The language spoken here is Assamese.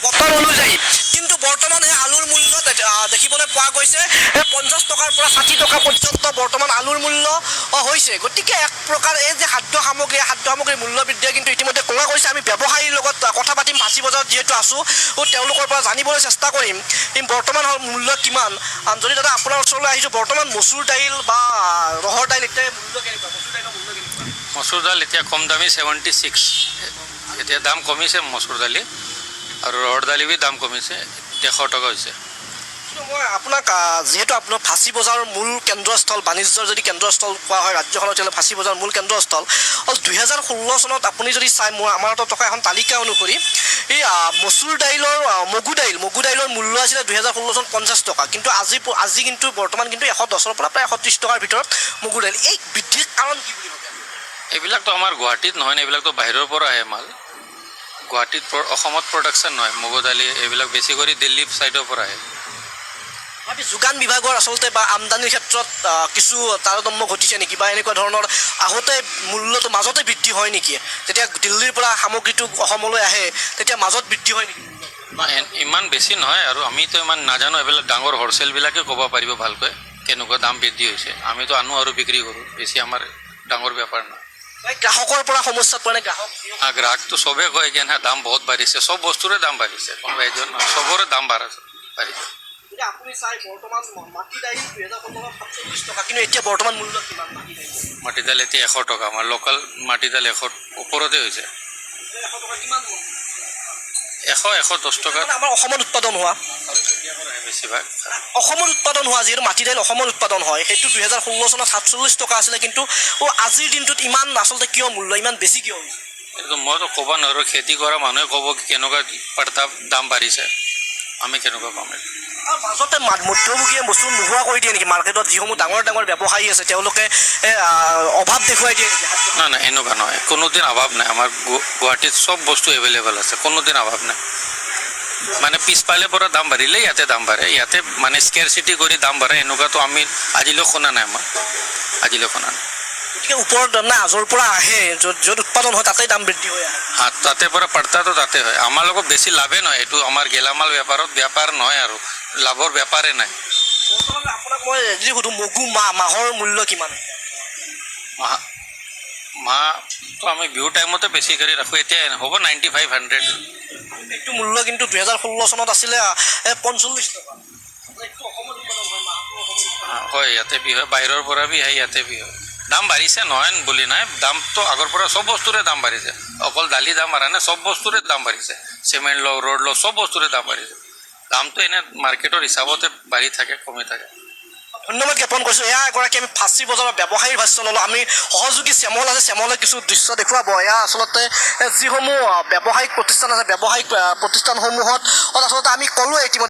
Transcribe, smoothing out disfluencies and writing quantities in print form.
বতৰ অনুযায়ী কিন্তু বৰ্তমান এই আলুৰ মূল্য দেখিবলৈ পোৱা গৈছে 50 টকাৰ পৰা 60 টকা পৰ্যন্ত বৰ্তমান আলুৰ মূল্য হৈছে। গতিকে এক প্ৰকাৰ এই যে খাদ্য সামগ্ৰীৰ মূল্য বৃদ্ধিয়ে কিন্তু ইতিমধ্যে কোৱা কৰিছে। আমি ব্যৱসায়ীৰ লগত কথা পাতিম, ফাঁচী বজাৰত যিহেতু আছোঁ তেওঁলোকৰ পৰা জানিবলৈ চেষ্টা কৰিম বৰ্তমান মূল্য কিমান। যদি দাদা আপোনাৰ ওচৰলৈ আহিছোঁ, বৰ্তমান মচুৰ দাইল বা ৰহৰ দাইল এতিয়া মূল্য কেনেকুৱা? মচুৰ দাইল এতিয়া কম দামী 76, এতিয়া দাম কমিছে মচুৰ দালি, আৰু ৰহৰ দালি বি দাম কমিছে, 100 টকা হৈছে। মই আপোনাক যিহেতু আপোনাৰ ফাঁচী বজাৰৰ মূল কেন্দ্ৰস্থল, বাণিজ্যৰ যদি কেন্দ্ৰস্থল কোৱা হয় ৰাজ্যখনত, তেতিয়াহ'লে ফাঁচী বজাৰৰ মূল কেন্দ্ৰস্থল 2016 চনত আপুনি যদি চাই, আমাৰ হাতত থকা এখন তালিকা অনুসৰি এই মচুৰ দাইলৰ মগু দাইলৰ মূল্য আছিলে 2016 চনত 50 টকা, কিন্তু আজি কিন্তু বৰ্তমান কিন্তু 110ৰ পৰা প্ৰায় 130 টকাৰ ভিতৰত মগু দাইল। এই বৃদ্ধিৰ কাৰণ কি বুলি ভাবে? এইবিলাকতো আমাৰ গুৱাহাটীত নহয়, এইবিলাকতো বাহিৰৰ পৰা আহে মাল। গুৱাহাটীত অসমত প্ৰডাকশ্যন নহয় মগু দালি, এইবিলাক বেছি কৰি দিল্লী ছাইডৰ পৰা আহে। যোগান বিভাগৰ আচলতে বা আমদানিৰ ক্ষেত্ৰত কিছু তাৰতম্য ঘটিছে নেকি, বা এনেকুৱা ধৰণৰ আহোঁতে মূল্যটো মাজতে বৃদ্ধি হয় নেকি? যেতিয়া দিল্লীৰ পৰা সামগ্ৰীটো অসমলৈ আহে তেতিয়া মাজত বৃদ্ধি হয় নেকি? ইমান বেছি নহয়, আৰু আমিতো ইমান নাজানো, এইবিলাক ডাঙৰ হ'লচেলবিলাকে ক'ব পাৰিব ভালকৈ কেনেকুৱা দাম বৃদ্ধি হৈছে। আমিতো আনো আৰু বিক্ৰী কৰোঁ, বেছি আমাৰ ডাঙৰ বেপাৰ নহয়। গ্ৰাহকৰ পৰা সমস্যাত পৰে নে? গ্ৰাহকটো চবেই কয় কি না দাম বহুত বাঢ়িছে, চব বস্তুৰে দাম বাঢ়িছে, কোনোবা এজন চবৰে দাম বাঢ়িছে। আপুনি চাই বৰ্তমান মাটি দাইল 2015 47 টকা, কিন্তু এতিয়া বৰ্তমান মূল্য কিমান মাটি দাইল? এতিয়া 100 টকা, আমাৰ লোকেল মাটি দাইল 100 ওপৰতে হৈছে। 110 টকা আমাৰ অসমত উৎপাদন হোৱা, বেছিভাগ অসমত উৎপাদন হোৱা যিহেতু মাটি দাইল অসমত উৎপাদন হয়, সেইটো 2016 চনত 47 টকা আছিলে, কিন্তু আজিৰ দিনটোত ইমান আচলতে কিয় মূল্য ইমান বেছি কিয় হৈছে? এইটো মইতো ক'ব নোৱাৰোঁ, খেতি কৰা মানুহে ক'ব কেনেকুৱা পাৰ্তা দাম বাঢ়িছে, আমি কেনেকুৱা পাম। মাজতে মধ্যভোগীয়ে বস্তু নোহোৱা কৰি দিয়ে নেকি মাৰ্কেটত? যিসমূহ ডাঙৰ ডাঙৰ ব্যৱসায়ী আছে তেওঁলোকে অভাৱ দেখুৱাই দিয়ে নেকি? নাই এনেকুৱা নহয়, কোনোদিন অভাৱ নাই। আমাৰ গুৱাহাটীত চব বস্তু এভেইলেবল আছে, কোনোদিন অভাৱ নাই। মানে পিছফালে পৰা দাম বাঢ়িলে ইয়াতে দাম বাঢ়ে, ইয়াতে মানে স্কেৰচিটি কৰি দাম বাঢ়ে, এনেকুৱাতো আমি আজিলৈ শুনা নাই। গতিকে ওপৰত না আজৰ পৰা আহে, য'ত উৎপাদন হয় তাতেই দাম বৃদ্ধি হৈ আহে। তাতে পৰা পাৰ্তাটো তাতে হয়। আমাৰ লগত বেছি লাভে নহয়, এইটো আমাৰ গেলামাল বেপাৰ নহয়, আৰু লাভৰ বেপাৰে নাই। বৰ্তমান আপোনাক মই যদি সুধোঁ মাহৰ মূল্য কিমান? মাহটো আমি বিহু টাইমতে বেছি কৰি ৰাখোঁ, এতিয়া হ'ব 9500। এইটো মূল্য কিন্তু 2016 চনত আছিলে 45 টকা। হয়, ইয়াতে বি হয়, বাহিৰৰ পৰা বি হয়, ইয়াতে বি হয়। দাম বাঢ়িছে নহয় বুলি নাই, দামটো আগৰ পৰা চব বস্তুৰে দাম বাঢ়িছে, অকল দালি দাম বাঢ়া নাই, চব বস্তুৰে দাম বাঢ়িছে। চিমেণ্ট লওঁ, ৰ'ড লওঁ, চব বস্তুৰে দাম বাঢ়িছে। দামটো এনে মাৰ্কেটৰ হিচাপতে বাঢ়ি থাকে, কমি থাকে। ধন্যবাদ জ্ঞাপন কৰিছোঁ। এয়া এগৰাকী আমি ফাঁচী বজাৰৰ ব্যৱসায়ীৰ ভাষ্য ল'লোঁ। আমি সহযোগী চেমল আছে, চেমলে কিছু দৃশ্য দেখুৱাব। এয়া আচলতে যিসমূহ ব্যৱসায়িক প্ৰতিষ্ঠান আছে, ব্যৱসায়িক প্ৰতিষ্ঠানসমূহত আচলতে আমি ক'লোৱে ইতিমধ্যে